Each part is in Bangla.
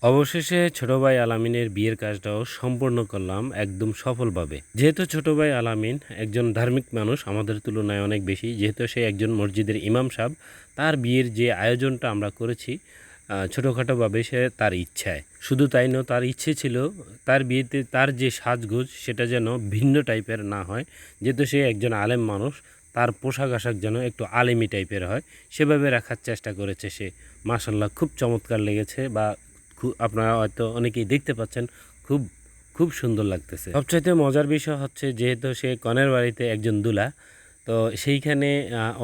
অবশেষে ছোট ভাই আলামিনের বিয়ের কাজটাও সম্পূর্ণ করলাম একদম সফলভাবে। যেহেতু ছোট ভাই আলামিন একজন ধার্মিক মানুষ আমাদের তুলনায় অনেক বেশি, যেহেতু সে একজন মসজিদের ইমাম সাহেব, তার বিয়ের যে আয়োজনটা আমরা করেছি ছোটোখাটোভাবে সে তার ইচ্ছায়। শুধু তাই নয়, তার ইচ্ছে ছিল তার বিয়েতে তার যে সাজগোজ সেটা যেন ভিন্ন টাইপের না হয়। যেহেতু সে একজন আলেম মানুষ, তার পোশাক আশাক যেন একটু আলেমি টাইপের হয়, সেভাবে রাখার চেষ্টা করেছে সে। মাশাল্লাহ, খুব চমৎকার লেগেছে, বা আপনারা হয়তো অনেকেই দেখতে পাচ্ছেন, খুব খুব সুন্দর লাগতেছে। সবচাইতে মজার বিষয় হচ্ছে, যেহেতু সে কনের বাড়িতে একজন দুলা, তো সেইখানে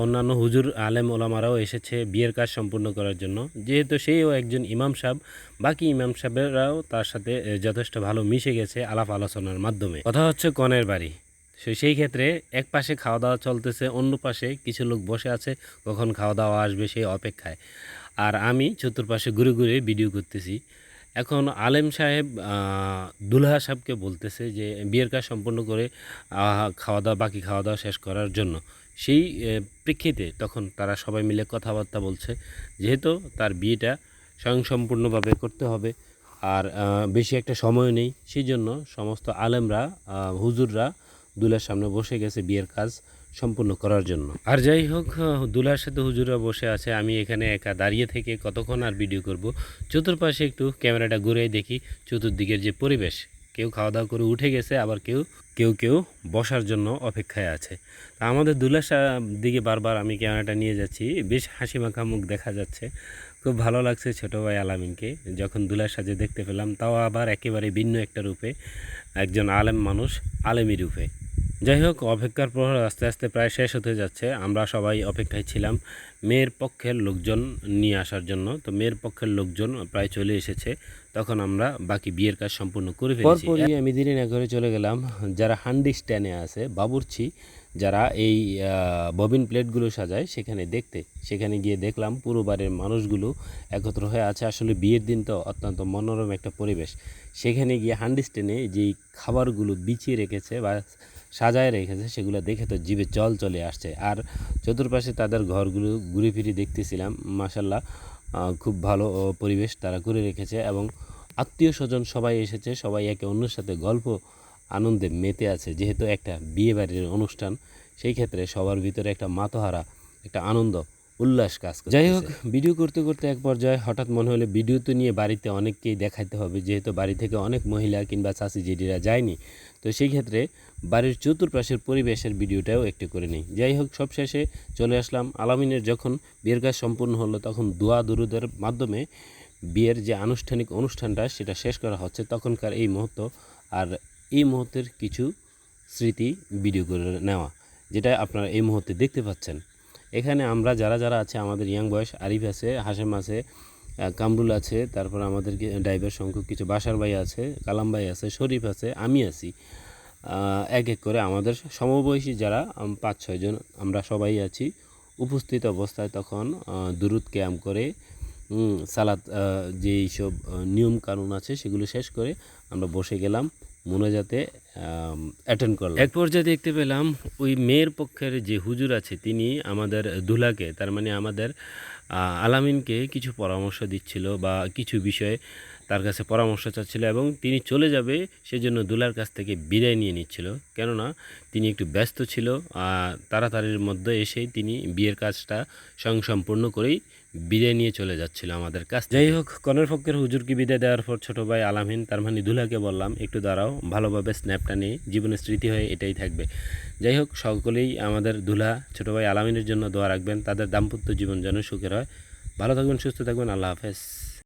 অন্যান্য হুজুর আলেম ওলামারাও এসেছে বিয়ের কাজ সম্পূর্ণ করার জন্য। যেহেতু সেও একজন ইমাম সাহেব, বাকি ইমাম সাহেবেরাও তার সাথে যথেষ্ট ভালো মিশে গেছে আলাপ আলোচনার মাধ্যমে। কথা হচ্ছে কনের বাড়ি, সেই ক্ষেত্রে এক পাশে খাওয়া দাওয়া চলতেছে, অন্য পাশে কিছু লোক বসে আছে, কখন খাওয়া দাওয়া আসবে সেই অপেক্ষায়। আর আমি চতুর্পাশে ঘুরে ঘুরে ভিডিও করতেছি। এখন আলেম সাহেব দুলহা সাহেবকে বলতেছে যে বিয়ের কাজ সম্পূর্ণ করে খাওয়া দাওয়া, বাকি খাওয়া দাওয়া শেষ করার জন্য। সেই প্রেক্ষিতে তখন তারা সবাই মিলে কথাবার্তা বলছে, যেহেতু তার বিয়েটা স্বয়ংসম্পূর্ণভাবে করতে হবে, আর বেশি একটা সময় নেই, সেই জন্য সমস্ত আলেমরা, হুজুররা দুলার সামনে বসে গেছে বিয়ের কাজ সম্পূর্ণ করার জন্য। আর যাই হোক, দুলার সাথে হুজুরা বসে আছে, আমি এখানে একা দাঁড়িয়ে থেকে কতক্ষণ আর ভিডিও করব। চতুর্পাশে একটু ক্যামেরাটা ঘুরে দেখি চতুর্দিকের যে পরিবেশ। কেউ খাওয়া দাওয়া করে উঠে গেছে, আবার কেউ কেউ কেউ বসার জন্য অপেক্ষায় আছে। তা আমাদের দুলার দিকে বারবার আমি ক্যামেরাটা নিয়ে যাচ্ছি, বেশ হাসি মাখা মুখ দেখা যাচ্ছে। খুব ভালো লাগছে ছোটো ভাই আলামিনকে যখন দুলার সাজে দেখতে পেলাম, তাও আবার একেবারে ভিন্ন একটা রূপে, একজন আলেম মানুষ আলেমি রূপে। যাই হোক, অপেক্ষার প্রহর আস্তে আস্তে প্রায় শেষ হতে যাচ্ছে। আমরা সবাই অপেক্ষায় ছিলাম মেয়ের পক্ষের লোকজন নিয়ে আসার জন্য। তো মেয়ের পক্ষের লোকজন প্রায় চলে এসেছে, তখন আমরা বাকি বিয়ের কাজ সম্পূর্ণ করে ফেলেছি। পরপরই আমি দিনে চলে গেলাম যারা হান্ডি স্ট্যান্ডে আছে, বাবুর্চি যারা এই ববিন প্লেটগুলো সাজায় সেখানে দেখতে। সেখানে গিয়ে দেখলাম পুরো বাড়ির মানুষগুলো একত্র হয়ে আছে। আসলে বিয়ের দিন তো অত্যন্ত মনোরম একটা পরিবেশ। সেখানে গিয়ে হান্ডি স্ট্যান্ডে যেই খাবারগুলো বিছিয়ে রেখেছে বা সাজায় রেখেছে, সেগুলো দেখে তো জিভে জল চলে আসছে। আর চতুর্পাশে তাদের ঘরগুলো ঘুরে ফিরে দেখতেছিলাম, মাশাল্লাহ খুব ভালো পরিবেশ তারা করে রেখেছে, এবং আত্মীয় স্বজন সবাই এসেছে, সবাই একে অন্যের সাথে গল্প আনন্দে মেতে আছে। যেহেতু একটা বিয়ে বাড়ির অনুষ্ঠান, সেই ক্ষেত্রে সবার ভিতরে একটা মাতোহারা একটা আনন্দ উল্লাস কাজ করে। যাই হোক, ভিডিও করতে করতে এক পর্যায়ে হঠাৎ মনে হলো ভিডিও তো নিয়ে বাড়িতে অনেককেই দেখাইতে হবে, যেহেতু বাড়ি থেকে অনেক মহিলা কিংবা চাচি জেডিরা যায়নি। তো সেই ক্ষেত্রে বাড়ির চতুর্পাশের পরিবেশের ভিডিওটাও একটু করে নিই। যাই হোক, সবশেষে চলে আসলাম আলামিনের যখন বিয়ের কাজ সম্পূর্ণ হলো, তখন দোয়া দুরুদের মাধ্যমে বিয়ের যে আনুষ্ঠানিক অনুষ্ঠানটা সেটা শেষ করা হচ্ছে তখনকার এই মুহূর্ত। আর এই মুহূর্তের কিছু স্মৃতি ভিডিও করে নেওয়া, যেটা আপনারা এই মুহূর্তে দেখতে পাচ্ছেন। এখানে আমরা যারা যারা আছে, আমাদের ইয়াং বয়স আরিফ আছে, হাশেম আছে, কামরুল আছে, তারপর আমাদের ড্রাইভার সংখ্যক কিছু বাসার ভাই আছে, কালাম ভাই আছে, শরীফ আছে, আমি আছি। এক এক করে আমাদের সমবয়সী যারা ৫-৬ জন আমরা সবাই আছি উপস্থিত অবস্থায়। তখন দুরুদ কিয়াম করে সালাত যেই সব নিয়ম কানুন আছে সেগুলো শেষ করে আমরা বসে গেলাম মোনাজাতে অ্যাটেন্ড করলাম। এক পর্যায়ে দেখতে পেলাম ওই মেয়ের পক্ষের যে হুজুর আছে, তিনি আমাদের দুলাকে, তার মানে আমাদের আলামিনকে কিছু পরামর্শ দিচ্ছিল বা কিছু বিষয়ে তার কাছে পরামর্শ চাচ্ছিল, এবং তিনি চলে যাবে সেজন্য দুলার কাছ থেকে বিদায় নিয়ে নিচ্ছিল। কেননা তিনি একটু ব্যস্ত ছিল, তাড়াতাড়ির মধ্যে এসেই তিনি বিয়ের কাজটা স্বয়ংসম্পূর্ণ করেই বিদায় নিয়ে চলে যাচ্ছিল আমাদের কাছ থেকে। যাই হোক, কনের পক্ষের হুজুরকে বিদায় দেওয়ার পর ছোটো ভাই আলামিন, তার মানে দুলাকে বললাম একটু দাঁড়াও, ভালোভাবে স্ন্যাপটা নিয়ে জীবনের স্মৃতি হয়ে এটাই থাকবে। যাই হোক, সকলেই আমাদের দুলা ছোটো ভাই আলামিনের জন্য দোয়া রাখবেন, তাদের দাম্পত্য জীবন যেন সুখের হয়। ভালো থাকবেন, সুস্থ থাকবেন, আল্লাহ হাফেজ।